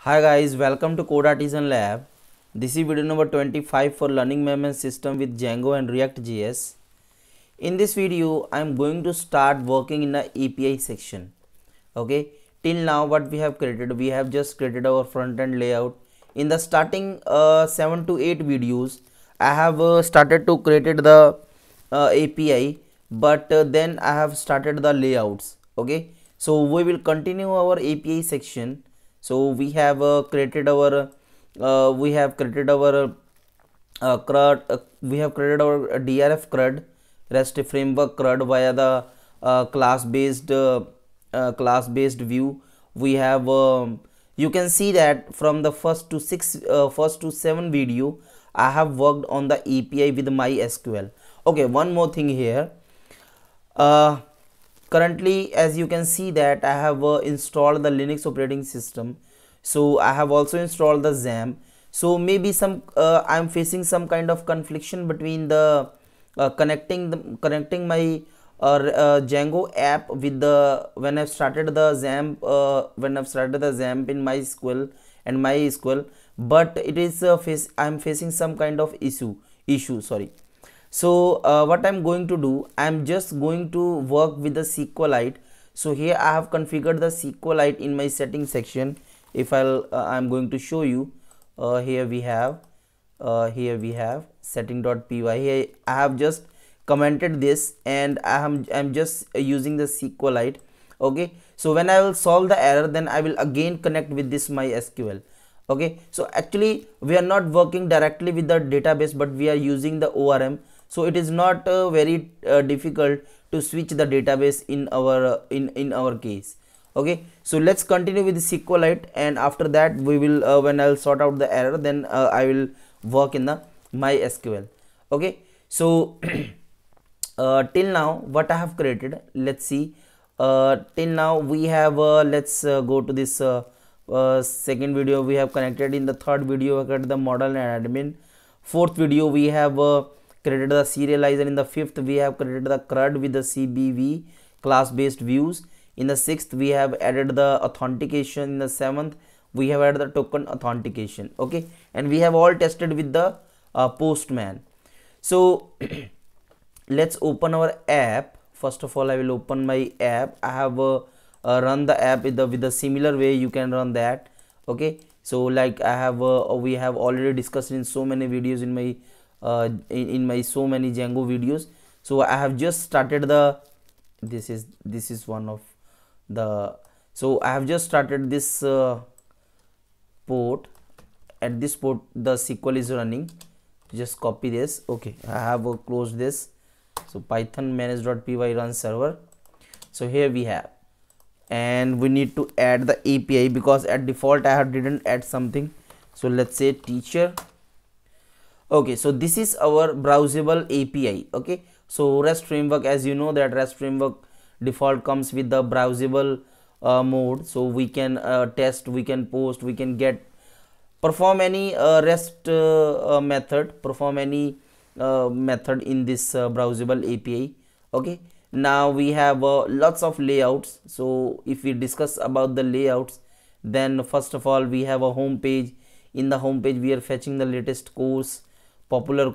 Hi guys, welcome to Code Artisan Lab. This is video number 25 for learning management system with Django and React.js. In this video, I am going to start working in the API section. Okay, till now what we have just created our front end layout. In the starting 7 to 8 videos, I have started to created the API, but then I have started the layouts. Okay, so we will continue our API section. So we have created our CRUD. We have created our DRF CRUD REST framework CRUD via the class based view. We have you can see that from the first to 7 video I have worked on the API with MySQL. Okay, one more thing here. uh, Currently, as you can see that I have installed the Linux operating system, so I have also installed the XAMPP. So maybe I'm facing some kind of confliction between the connecting my Django app with the when I've started the XAMPP in MySQL and MySQL, but it is I'm facing some kind of issue, sorry. So what I'm going to do, I'm just going to work with the SQLite. So here I have configured the SQLite in my settings section. If I'm going to show you, here we have setting.py. Here I have just commented this, and I'm just using the SQLite. Okay, so when I will solve the error, then I will again connect with this MySQL. Okay, so actually we are not working directly with the database, but we are using the ORM. So it is not very difficult to switch the database in our in our case. Okay, so let's continue with the SQLite, and after that we will when I'll sort out the error, then I will work in the MySQL. Okay, so till now what I have created, let's see. Till now we have let's go to this second video we have connected. In the third video we created the model and admin. Fourth video we have created the serializer. In the fifth we have created the CRUD with the CBV class based views. In the sixth we have added the authentication. In the seventh we have added the token authentication. Okay, and we have all tested with the Postman. So let's open our app. First of all, I will open my app. I have run the app with the similar way you can run that. Okay, so like I have we have already discussed in so many videos in my in my so many Django videos. So I have just started the this is one of the so I have just started this port. At this port the SQL is running. Just copy this. Okay, I have closed this. So python manage.py run server. So here we have, and we need to add the API because at default I didn't add something. So let's say teacher. Okay, so this is our browsable API. Okay, so REST framework, as you know that REST framework default comes with the browsable mode. So we can test, we can post, we can get perform any REST perform any method in this browsable API. Okay, now we have lots of layouts. So if we discuss about the layouts, then first of all we have a home page. In the home page we are fetching the latest course, popular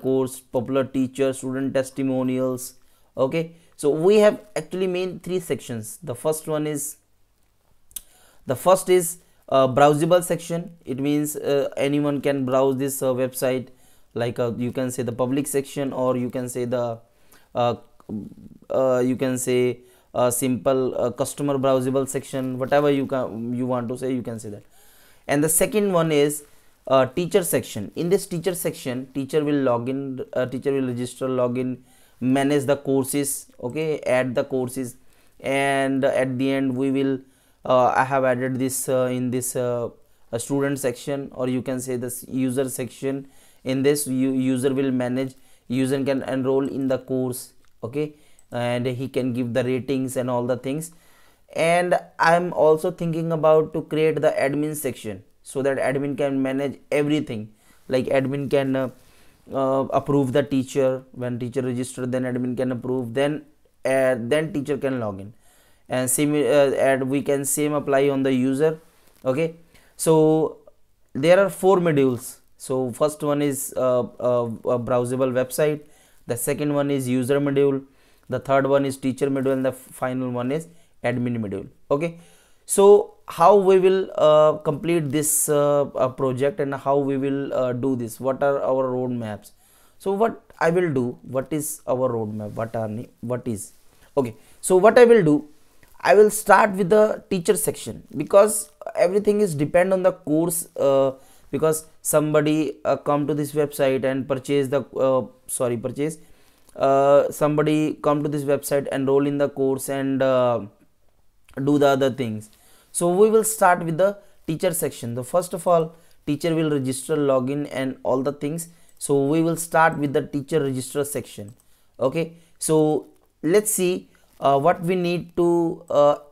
teacher, student testimonials. Okay, so we have actually main three sections. The first is browsable section. It means anyone can browse this website, like you can say the public section, or you can say the simple customer browsable section, whatever you want to say, you can say that. And the second one is teacher section. In this teacher section, teacher will register, login, manage the courses. Okay, add the courses, and at the end we will I have added this in this a student section, or you can say this user section. In this user will manage, user can enroll in the course. Okay, and he can give the ratings and all the things. And I'm also thinking about to create the admin section, so that admin can manage everything. Like admin can approve the teacher. When teacher register, then admin can approve, then teacher can log in. And we can same apply on the user. Okay, So there are four modules. So first one is a browsable website, the second one is user module, the third one is teacher module, and the final one is admin module. Okay, so how we will complete this project, and how we will do this, what are our roadmaps? So what I will do, what is our roadmap, what is, okay, so what I will do, I will start with the teacher section, because everything is depend on the course, because somebody come to this website and purchase the somebody come to this website, enroll in the course, and do the other things. So we will start with the teacher section. The first of all, teacher will register, login, and all the things. So we will start with the teacher register section. Okay, so let's see what we need to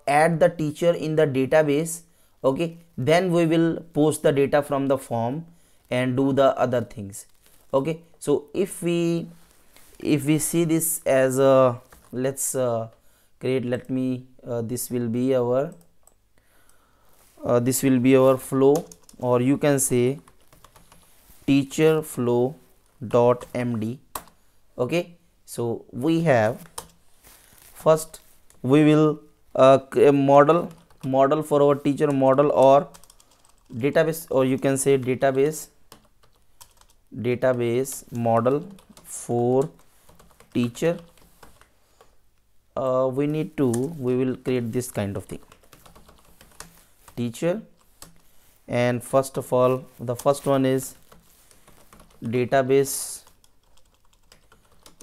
add the teacher in the database. Okay, then we will post the data from the form and do the other things. Okay, so if we see this as a, let's create, let me this will be our flow, or you can say teacher flow .md. okay, so we have, first we will a model for our teacher model, or database, or you can say database model for teacher. We will create this kind of thing, teacher, and first of all, the first one is database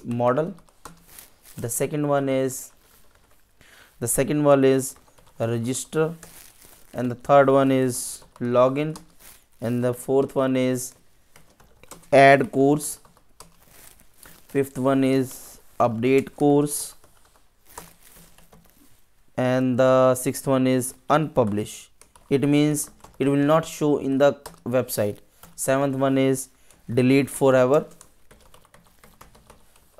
model, the second one is register, and the third one is login, and the fourth one is add course, fifth one is update course, and the sixth one is unpublish. It means it will not show in the website. Seventh one is delete forever.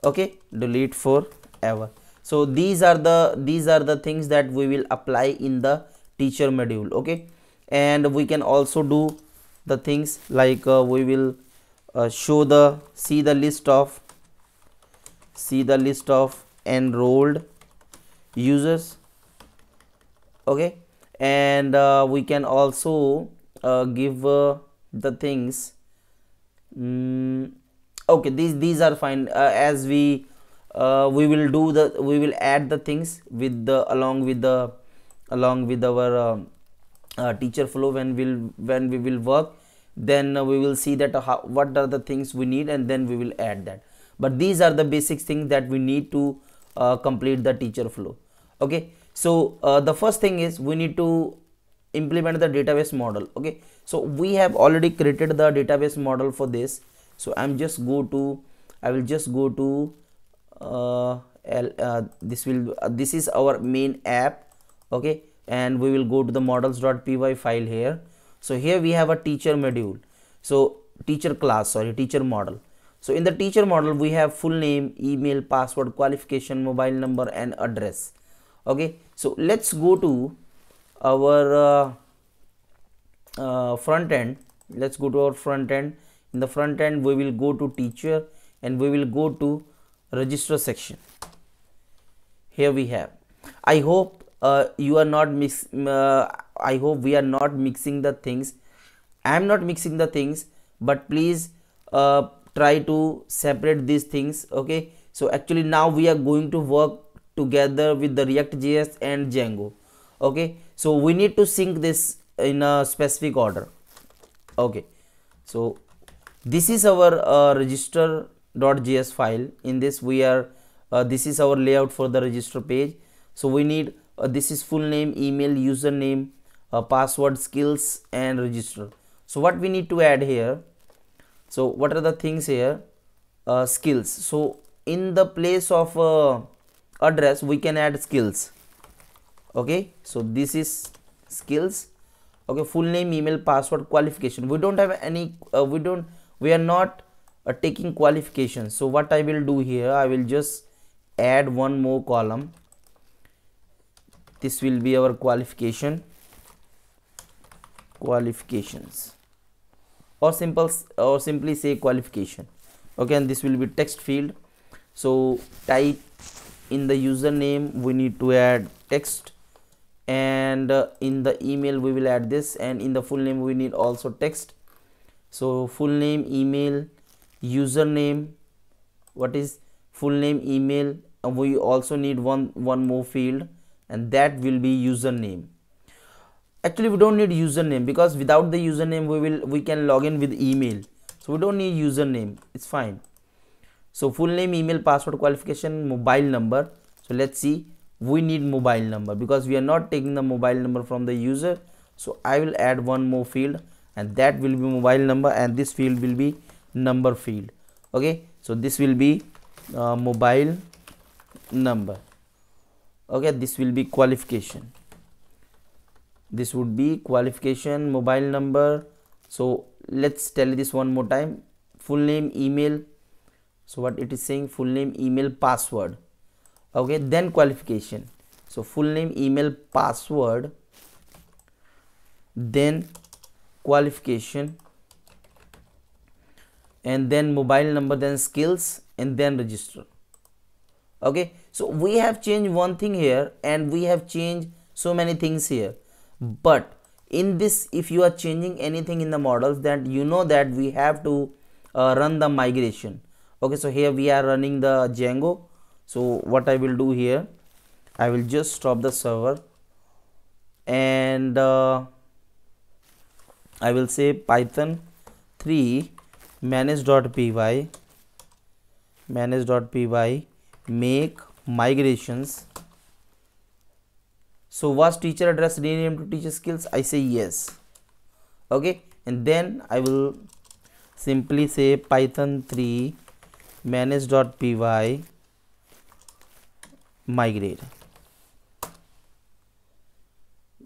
Okay, delete forever. So these are the things that we will apply in the teacher module. Okay, and we can also do the things like we will see the list of enrolled users. Okay, and we can also give the things. Okay, these are fine, as we will add the things with the along with our teacher flow when we will work. Then we will see that what are the things we need, and then we will add that. But these are the basic things that we need to complete the teacher flow. Okay, so the first thing is we need to implement the database model. Okay, so we have already created the database model for this. So I will just go to this is our main app. Okay, and we will go to the models.py file here. So here we have a teacher module, so teacher model. So in the teacher model we have full name, email, password, qualification, mobile number, and address. Okay, so let's go to our front end. Let's go to our front end. In the front end we will go to teacher, and we will go to register section. Here we have, I hope you are not I hope we are not mixing the things. I am not mixing the things, but please try to separate these things. Okay, so actually now we are going to work together with the React.js and Django. Okay, so we need to sync this in a specific order. Okay, so this is our register.js file. In this we are this is our layout for the register page. So we need this is full name, email, username, password, skills, and register. So what we need to add here, so what are the things here? Skills. So in the place of address we can add skills. Okay, so this is skills. Okay, full name, email, password, qualification. We don't have any we are not taking qualifications. So what I will do here, I will just add one more column. This will be our qualification. qualifications, or simply say qualification. Okay, and this will be text field. So type in the username we need to add text, and in the email we will add this, and in the full name we need also text. So full name, email, username, what is full name, email, we also need one more field, and that will be username. Actually we don't need username, because without the username we can log in with email, so we don't need username, it's fine. So full name, email, password, qualification, mobile number. So let's see, we need mobile number because we are not taking the mobile number from the user. So I will add one more field, and that will be mobile number, and this field will be number field. Okay, so this will be mobile number. Okay, this will be qualification, this would be qualification, mobile number. So let's tell this one more time, full name, email, so what it is saying, full name, email, password. Okay, then qualification, so full name, email, password, then qualification, and then mobile number, then skills, and then register. Okay, so we have changed one thing here, and we have changed so many things here. But in this, if you are changing anything in the models, that you know that we have to run the migration. Okay, so here we are running the Django. So what I will do here, I will just stop the server, and I will say Python 3 manage.py make migrations. So was teacher address renamed to teacher skills? I say yes. Okay, and then I will simply say Python 3 manage.py migrate.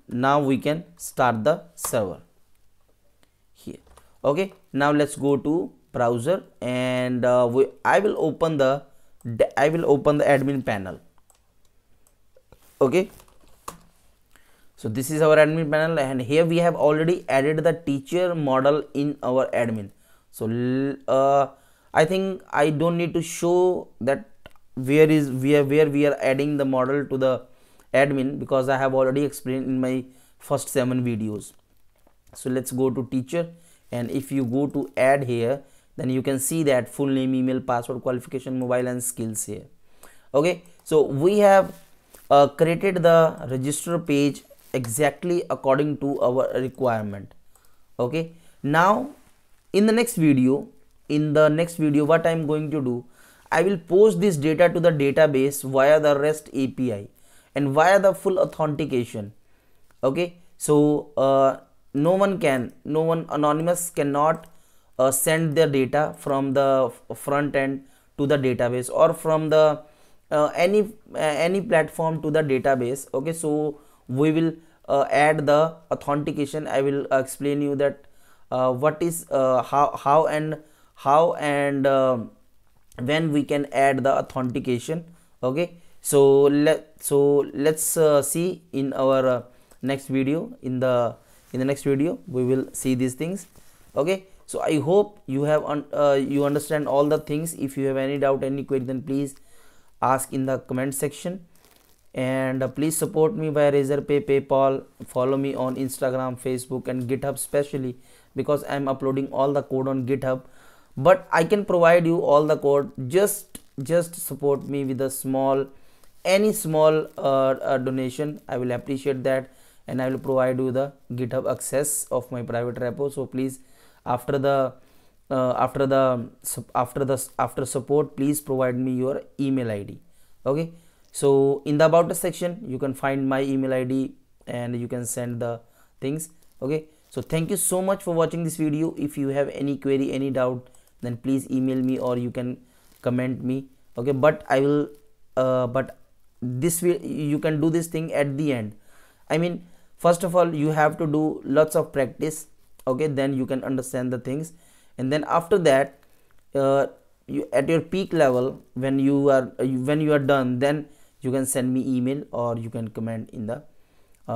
Now we can start the server here. Okay, now let's go to browser, and I will open the admin panel. Okay, so this is our admin panel, and here we have already added the teacher model in our admin. So I think I don't need to show that where we are adding the model to the admin, because I have already explained in my first 7 videos. So let's go to teacher, and if you go to add here, then you can see that full name, email, password, qualification, mobile, and skills here. Okay, so we have created the register page exactly according to our requirement. Okay, now in the next video what I am going to do, I will post this data to the database via the REST API and via the full authentication. Okay, so no one anonymous cannot send their data from the front end to the database, or from the any platform to the database. Okay, so we will add the authentication. I will explain you that what is how and when we can add the authentication. Okay, so let's see in our next video. In the next video we will see these things. Okay, so I hope you have you understand all the things. If you have any doubt, any query, then please ask in the comment section, and please support me via Razorpay, PayPal. Follow me on Instagram, Facebook, and GitHub, especially because I am uploading all the code on GitHub. But I can provide you all the code. Just support me with a any small donation. I will appreciate that, and I will provide you the GitHub access of my private repo. So please, after support, please provide me your email ID. Okay, so in the about us section you can find my email ID, and you can send the things. Okay, so thank you so much for watching this video. If you have any query, any doubt, then please email me, or you can comment me. Okay, but I will you can do this thing at the end. I mean, first of all, you have to do lots of practice. Okay, then you can understand the things, and then after that, you at your peak level, when you are done, then you can send me email, or you can comment in the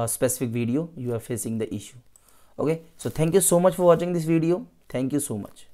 specific video you are facing the issue. Okay, so thank you so much for watching this video. Thank you so much.